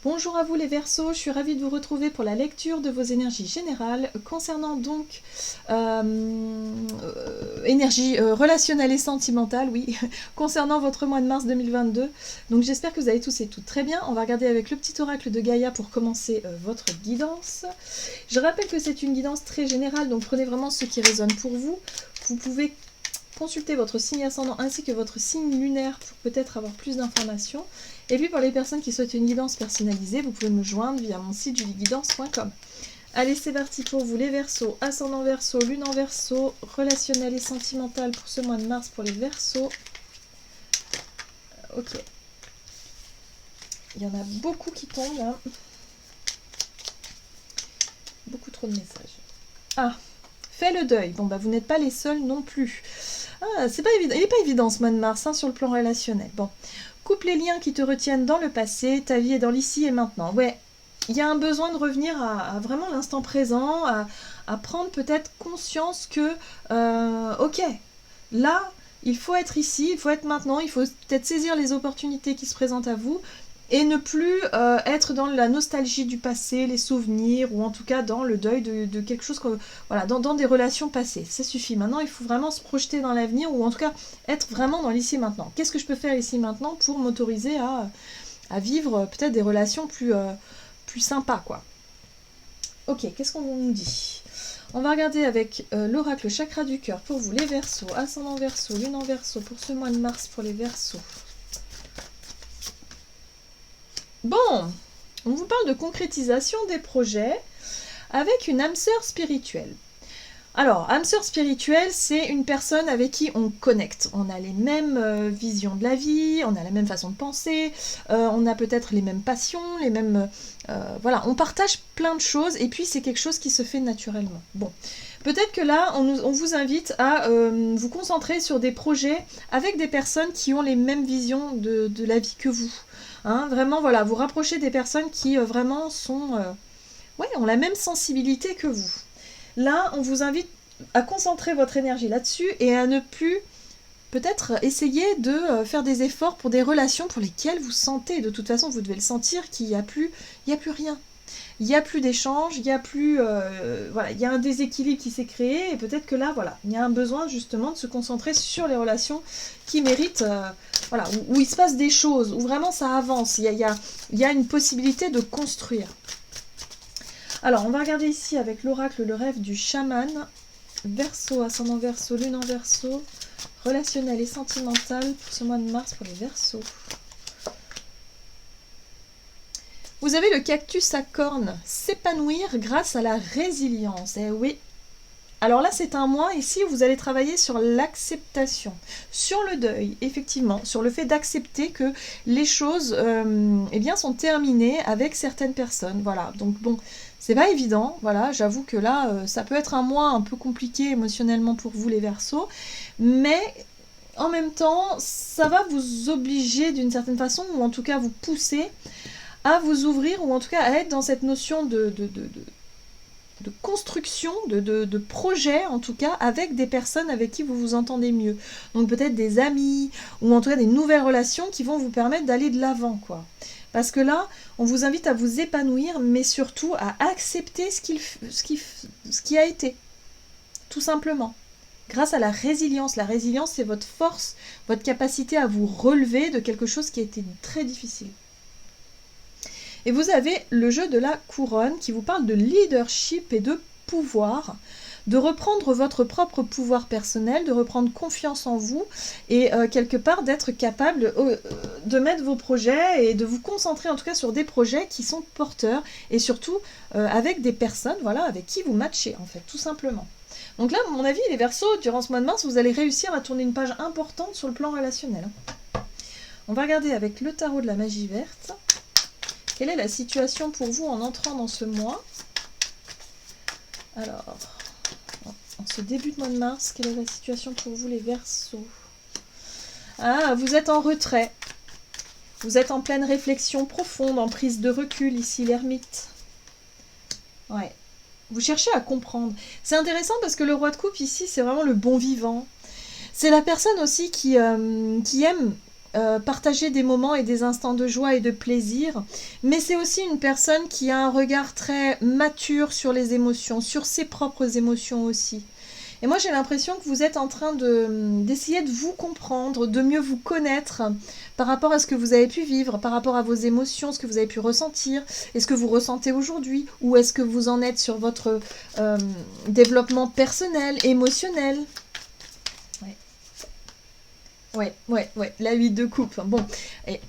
Bonjour à vous les Verseaux, je suis ravie de vous retrouver pour la lecture de vos énergies générales concernant donc énergie relationnelle et sentimentale, oui, concernant votre mois de mars 2022. Donc j'espère que vous allez tous et toutes très bien. On va regarder avec le petit oracle de Gaïa pour commencer votre guidance. Je rappelle que c'est une guidance très générale, donc prenez vraiment ce qui résonne pour vous. Vous pouvez consultez votre signe ascendant ainsi que votre signe lunaire pour peut-être avoir plus d'informations. Et puis pour les personnes qui souhaitent une guidance personnalisée, vous pouvez me joindre via mon site julieguidance.com. Allez, c'est parti pour vous les Verseaux, ascendant Verseau, lune en Verseau, relationnel et sentimental pour ce mois de mars pour les Verseaux. Ok. Il y en a beaucoup qui tombent là. Beaucoup trop de messages. Ah, fais le deuil. Bon bah vous n'êtes pas les seuls non plus. Ah, c'est pas évident. Il n'est pas évident ce mois de mars sur le plan relationnel. Bon, coupe les liens qui te retiennent dans le passé, ta vie est dans l'ici et maintenant. Ouais, il y a un besoin de revenir à vraiment l'instant présent, à prendre peut-être conscience que, ok, là, il faut être ici, il faut être maintenant, il faut peut-être saisir les opportunités qui se présentent à vous, et ne plus être dans la nostalgie du passé, les souvenirs, ou en tout cas dans le deuil de quelque chose, voilà, dans des relations passées. Ça suffit. Maintenant, il faut vraiment se projeter dans l'avenir, ou en tout cas être vraiment dans l'ici maintenant. Qu'est-ce que je peux faire ici maintenant pour m'autoriser à vivre peut-être des relations plus sympas, quoi. Ok, qu'est-ce qu'on nous dit ? On va regarder avec l'oracle chakra du cœur pour vous, les Verseaux, ascendant Verseau, lune en Verseau, pour ce mois de mars pour les Verseaux. Bon, on vous parle de concrétisation des projets avec une âme sœur spirituelle. Alors, âme sœur spirituelle, c'est une personne avec qui on connecte. On a les mêmes visions de la vie, on a la même façon de penser, on a peut-être les mêmes passions, les mêmes... voilà, on partage plein de choses et puis c'est quelque chose qui se fait naturellement. Bon, peut-être que là, on vous invite à vous concentrer sur des projets avec des personnes qui ont les mêmes visions de la vie que vous. Hein, vraiment, voilà, vous rapprochez des personnes qui vraiment ont la même sensibilité que vous. Là, on vous invite à concentrer votre énergie là-dessus et à ne plus peut-être essayer de faire des efforts pour des relations pour lesquelles vous sentez, de toute façon vous devez le sentir, qu'il n'y a plus rien. Il n'y a plus d'échange, il n'y a plus... voilà, il y a un déséquilibre qui s'est créé et peut-être que là, voilà, il y a un besoin justement de se concentrer sur les relations qui méritent, voilà, où il se passe des choses, où vraiment ça avance, il y a une possibilité de construire. Alors, on va regarder ici avec l'oracle le rêve du chaman. Verseau, ascendant Verseau, lune en Verseau, relationnel et sentimental pour ce mois de mars pour les Verseaux. Vous avez le cactus à cornes, s'épanouir grâce à la résilience. Eh oui. Alors là, c'est un mois ici où vous allez travailler sur l'acceptation, sur le deuil, effectivement, sur le fait d'accepter que les choses eh bien, sont terminées avec certaines personnes. Voilà, donc bon, c'est pas évident, voilà, j'avoue que là, ça peut être un mois un peu compliqué émotionnellement pour vous les Verseaux, mais en même temps, ça va vous obliger d'une certaine façon, ou en tout cas vous pousser à vous ouvrir, ou en tout cas à être dans cette notion de construction, de projet en tout cas, avec des personnes avec qui vous vous entendez mieux. Donc peut-être des amis, ou en tout cas des nouvelles relations qui vont vous permettre d'aller de l'avant, quoi. Parce que là, on vous invite à vous épanouir, mais surtout à accepter ce qui a été, tout simplement. Grâce à la résilience. La résilience, c'est votre force, votre capacité à vous relever de quelque chose qui a été très difficile. Et vous avez le jeu de la couronne qui vous parle de leadership et de pouvoir, de reprendre votre propre pouvoir personnel, de reprendre confiance en vous et quelque part d'être capable de mettre vos projets et de vous concentrer en tout cas sur des projets qui sont porteurs et surtout avec des personnes, voilà, avec qui vous matchez en fait, tout simplement. Donc là, à mon avis, les Verseaux, durant ce mois de mars, vous allez réussir à tourner une page importante sur le plan relationnel. On va regarder avec le tarot de la magie verte. Quelle est la situation pour vous en entrant dans ce mois? Alors, en ce début de mois de mars, quelle est la situation pour vous les Verseaux? Ah, vous êtes en retrait. Vous êtes en pleine réflexion profonde, en prise de recul ici, l'ermite. Ouais. Vous cherchez à comprendre. C'est intéressant parce que le roi de coupe ici, c'est vraiment le bon vivant. C'est la personne aussi qui aime partager des moments et des instants de joie et de plaisir. Mais c'est aussi une personne qui a un regard très mature sur les émotions, sur ses propres émotions aussi. Et moi, j'ai l'impression que vous êtes en train d'essayer de vous comprendre, de mieux vous connaître par rapport à ce que vous avez pu vivre, par rapport à vos émotions, ce que vous avez pu ressentir, et ce que vous ressentez aujourd'hui, ou est-ce que vous en êtes sur votre développement personnel, émotionnel. Ouais, la 8 de coupe. Bon, il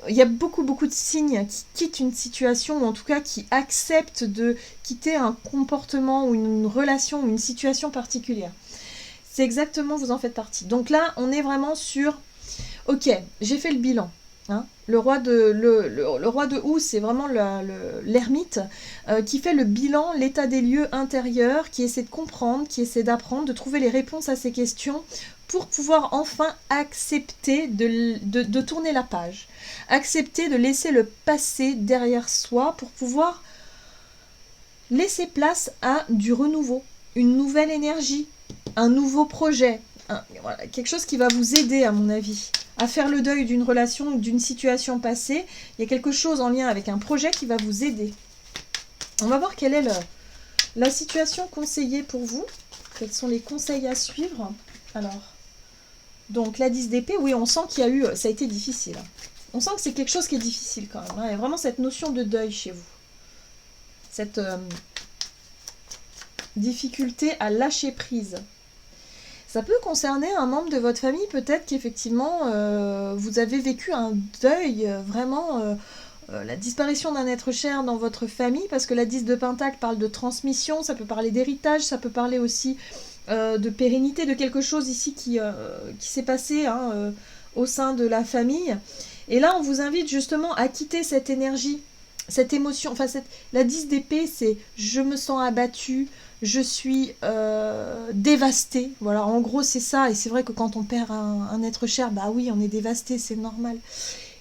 y a beaucoup de signes qui quittent une situation, ou en tout cas qui acceptent de quitter un comportement ou une relation ou une situation particulière. C'est exactement, vous en faites partie. Donc là, on est vraiment sur, ok, j'ai fait le bilan. Hein. Le roi de Housse, c'est vraiment l'ermite qui fait le bilan, l'état des lieux intérieurs, qui essaie de comprendre, qui essaie d'apprendre, de trouver les réponses à ces questions pour pouvoir enfin accepter de tourner la page, accepter de laisser le passé derrière soi pour pouvoir laisser place à du renouveau, une nouvelle énergie, un nouveau projet, voilà, quelque chose qui va vous aider à mon avis à faire le deuil d'une relation ou d'une situation passée. Il y a quelque chose en lien avec un projet qui va vous aider. On va voir quelle est la situation conseillée pour vous, quels sont les conseils à suivre. Alors, donc la 10 d'épée, oui, on sent qu'il y a eu, ça a été difficile. On sent que c'est quelque chose qui est difficile quand même. Hein. Il y a vraiment cette notion de deuil chez vous. Cette difficulté à lâcher prise. Ça peut concerner un membre de votre famille, peut-être qu'effectivement, vous avez vécu un deuil, vraiment, la disparition d'un être cher dans votre famille, parce que la 10 de Pentacle parle de transmission, ça peut parler d'héritage, ça peut parler aussi de pérennité, de quelque chose ici qui s'est passé hein, au sein de la famille. Et là, on vous invite justement à quitter cette énergie, cette émotion. Enfin, la 10 d'épée, c'est « je me sens abattue », je suis dévastée. Voilà, en gros, c'est ça. Et c'est vrai que quand on perd un être cher, bah oui, on est dévasté, c'est normal.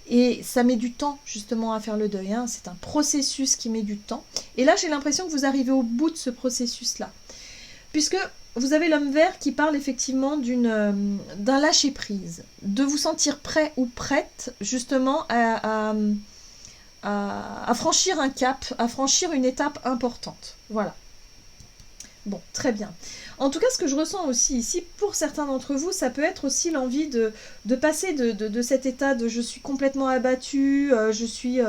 Et ça met du temps, justement, à faire le deuil. Hein. C'est un processus qui met du temps. Et là, j'ai l'impression que vous arrivez au bout de ce processus-là. Puisque vous avez l'homme vert qui parle effectivement d'un lâcher-prise. De vous sentir prêt ou prête, justement, à franchir un cap, à franchir une étape importante. Voilà. Bon, très bien. En tout cas, ce que je ressens aussi ici, pour certains d'entre vous, ça peut être aussi l'envie de passer de cet état de « je suis complètement abattue, je suis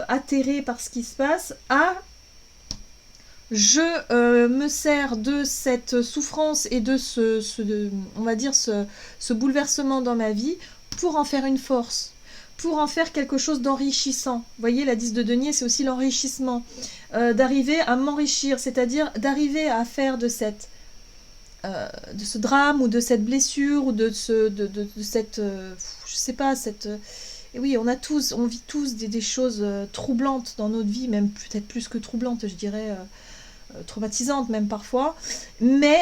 atterrée par ce qui se passe » à « je me sers de cette souffrance et de on va dire ce bouleversement dans ma vie pour en faire une force ». Pour en faire quelque chose d'enrichissant. Vous voyez, la 10 de denier, c'est aussi l'enrichissement. D'arriver à m'enrichir, c'est-à-dire d'arriver à faire de ce drame ou de cette blessure ou de cette... je sais pas, et oui, on vit tous des choses troublantes dans notre vie, même peut-être plus que troublantes, je dirais, traumatisantes même parfois. Mais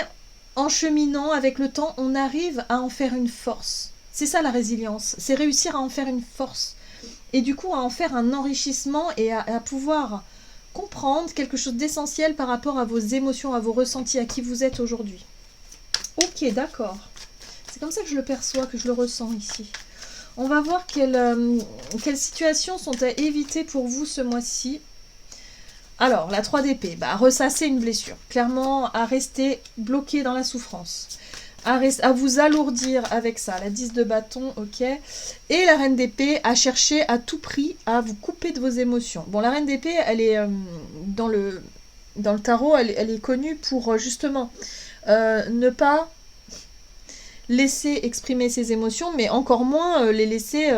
en cheminant avec le temps, on arrive à en faire une force. C'est ça la résilience, c'est réussir à en faire une force. Et du coup, à en faire un enrichissement et à pouvoir comprendre quelque chose d'essentiel par rapport à vos émotions, à vos ressentis, à qui vous êtes aujourd'hui. Ok, d'accord. C'est comme ça que je le perçois, que je le ressens ici. On va voir quelles situations sont à éviter pour vous ce mois-ci. Alors, la 3 d'épée, ressasser une blessure. Clairement, à rester bloqué dans la souffrance. À vous alourdir avec ça, la 10 de bâton, ok. Et la reine d'épée, à chercher à tout prix à vous couper de vos émotions. Bon, la reine d'épée, elle est dans le tarot, elle est connue pour justement ne pas laisser exprimer ses émotions, mais encore moins les laisser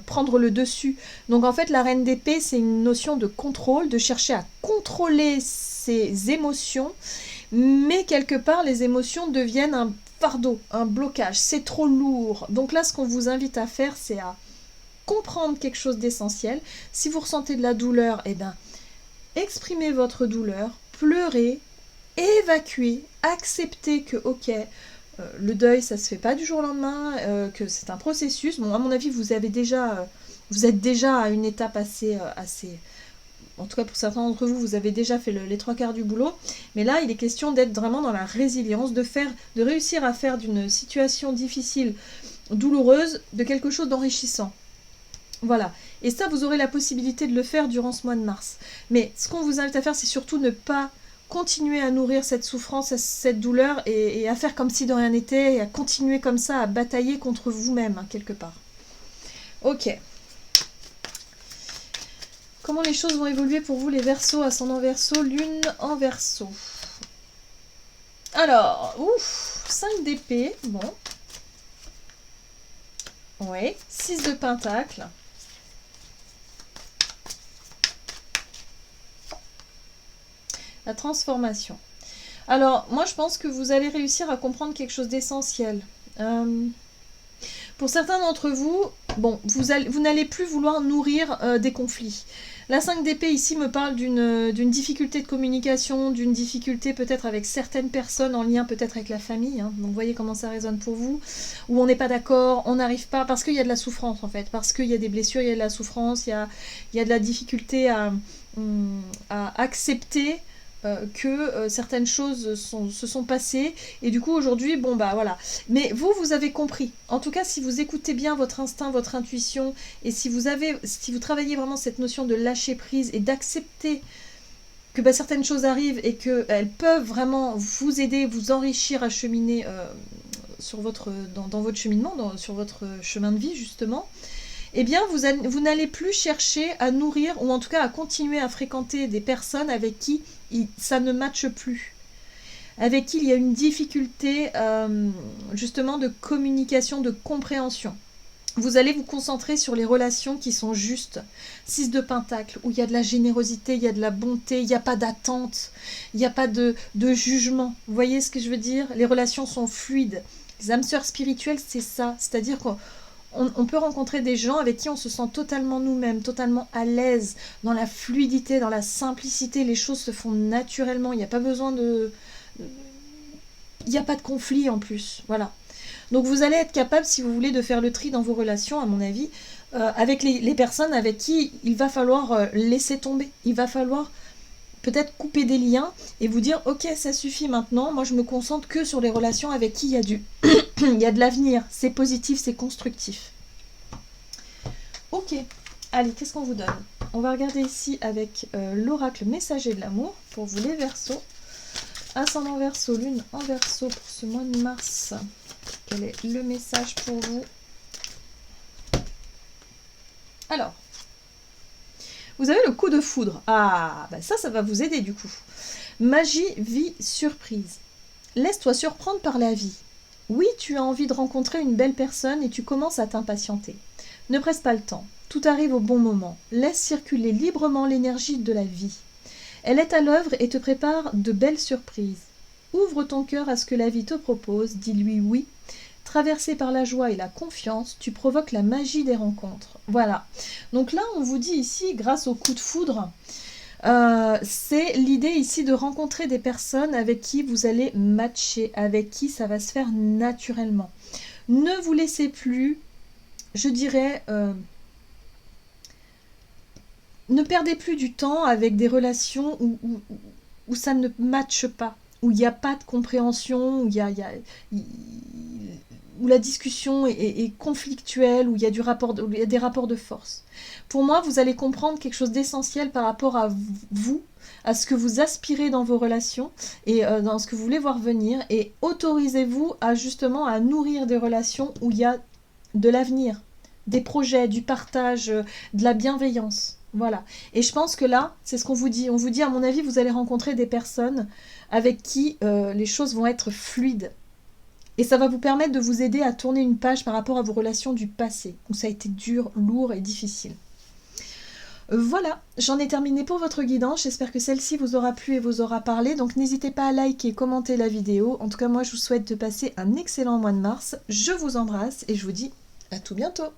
prendre le dessus. Donc en fait, la reine d'épée, c'est une notion de contrôle, de chercher à contrôler ses émotions. Mais quelque part, les émotions deviennent un fardeau, un blocage. C'est trop lourd. Donc là, ce qu'on vous invite à faire, c'est à comprendre quelque chose d'essentiel. Si vous ressentez de la douleur, eh bien, exprimez votre douleur, pleurez, évacuez, acceptez que, ok, le deuil, ça se fait pas du jour au lendemain, que c'est un processus. Bon, à mon avis, vous êtes déjà à une étape assez en tout cas pour certains d'entre vous, vous avez déjà fait les 3/4 du boulot, mais là il est question d'être vraiment dans la résilience, de réussir à faire d'une situation difficile douloureuse de quelque chose d'enrichissant. Voilà. Et ça, vous aurez la possibilité de le faire durant ce mois de mars. Mais ce qu'on vous invite à faire, c'est surtout ne pas continuer à nourrir cette souffrance, cette douleur, et à faire comme si de rien n'était, et à continuer comme ça à batailler contre vous-même, hein, quelque part. Ok. Comment les choses vont évoluer pour vous, les Verseaux, ascendant Verseau, lune en Verseau? Alors, 5 d'épée, bon. Oui, 6 de pentacle. La transformation. Alors, moi, je pense que vous allez réussir à comprendre quelque chose d'essentiel. Pour certains d'entre vous, bon, vous n'allez plus vouloir nourrir des conflits. La 5 d'épée ici me parle d'une difficulté de communication, d'une difficulté peut-être avec certaines personnes en lien peut-être avec la famille. Hein. Donc vous voyez comment ça résonne pour vous. Où on n'est pas d'accord, on n'arrive pas, parce qu'il y a de la souffrance en fait. Parce qu'il y a des blessures, il y a de la souffrance, il y a de la difficulté à accepter que certaines choses se sont passées, et du coup aujourd'hui, bon bah voilà. Mais vous avez compris. En tout cas, si vous écoutez bien votre instinct, votre intuition, et si vous travaillez vraiment cette notion de lâcher prise et d'accepter que bah, certaines choses arrivent et qu'elles peuvent vraiment vous aider, vous enrichir à cheminer dans votre cheminement, sur votre chemin de vie justement, eh bien, vous n'allez plus chercher à nourrir, ou en tout cas à continuer à fréquenter des personnes avec qui ça ne matche plus. Avec qui il y a une difficulté justement de communication, de compréhension. Vous allez vous concentrer sur les relations qui sont justes. 6 de pentacle, où il y a de la générosité, il y a de la bonté, il n'y a pas d'attente, il n'y a pas de jugement. Vous voyez ce que je veux dire? Les relations sont fluides. Les âmes sœurs spirituelles, c'est ça. C'est-à-dire qu'on peut rencontrer des gens avec qui on se sent totalement nous-mêmes, totalement à l'aise, dans la fluidité, dans la simplicité. Les choses se font naturellement. Il n'y a pas besoin de... Il n'y a pas de conflit en plus. Voilà. Donc vous allez être capable, si vous voulez, de faire le tri dans vos relations, à mon avis, avec les personnes avec qui il va falloir laisser tomber. Il va falloir peut-être couper des liens et vous dire, ok, ça suffit maintenant, moi je me concentre que sur les relations avec qui il y a il y a de l'avenir, c'est positif, c'est constructif. Ok, allez, qu'est-ce qu'on vous donne? On va regarder ici avec l'oracle messager de l'amour, pour vous les Verseaux. Ascendant Verseau, lune en Verseau pour ce mois de mars. Quel est le message pour vous? Alors, vous avez le coup de foudre. Ah, bah ça va vous aider du coup. Magie, vie, surprise. Laisse-toi surprendre par la vie. Oui, tu as envie de rencontrer une belle personne et tu commences à t'impatienter. Ne presse pas le temps. Tout arrive au bon moment. Laisse circuler librement l'énergie de la vie. Elle est à l'œuvre et te prépare de belles surprises. Ouvre ton cœur à ce que la vie te propose, dis-lui oui. Traversé par la joie et la confiance, tu provoques la magie des rencontres. Voilà. Donc là, on vous dit ici, grâce au coup de foudre, c'est l'idée ici de rencontrer des personnes avec qui vous allez matcher, avec qui ça va se faire naturellement. Ne vous laissez plus, je dirais, ne perdez plus du temps avec des relations où ça ne matche pas, où il n'y a pas de compréhension, où la discussion est conflictuelle, où il y a des rapports de force. Pour moi, vous allez comprendre quelque chose d'essentiel par rapport à vous, à ce que vous aspirez dans vos relations et dans ce que vous voulez voir venir, et autorisez-vous justement à nourrir des relations où il y a de l'avenir, des projets, du partage, de la bienveillance. Voilà. Et je pense que là, c'est ce qu'on vous dit. On vous dit, à mon avis, vous allez rencontrer des personnes avec qui les choses vont être fluides. Et ça va vous permettre de vous aider à tourner une page par rapport à vos relations du passé, où ça a été dur, lourd et difficile. Voilà, j'en ai terminé pour votre guidance. J'espère que celle-ci vous aura plu et vous aura parlé. Donc n'hésitez pas à liker, commenter la vidéo. En tout cas, moi, je vous souhaite de passer un excellent mois de mars. Je vous embrasse et je vous dis à tout bientôt.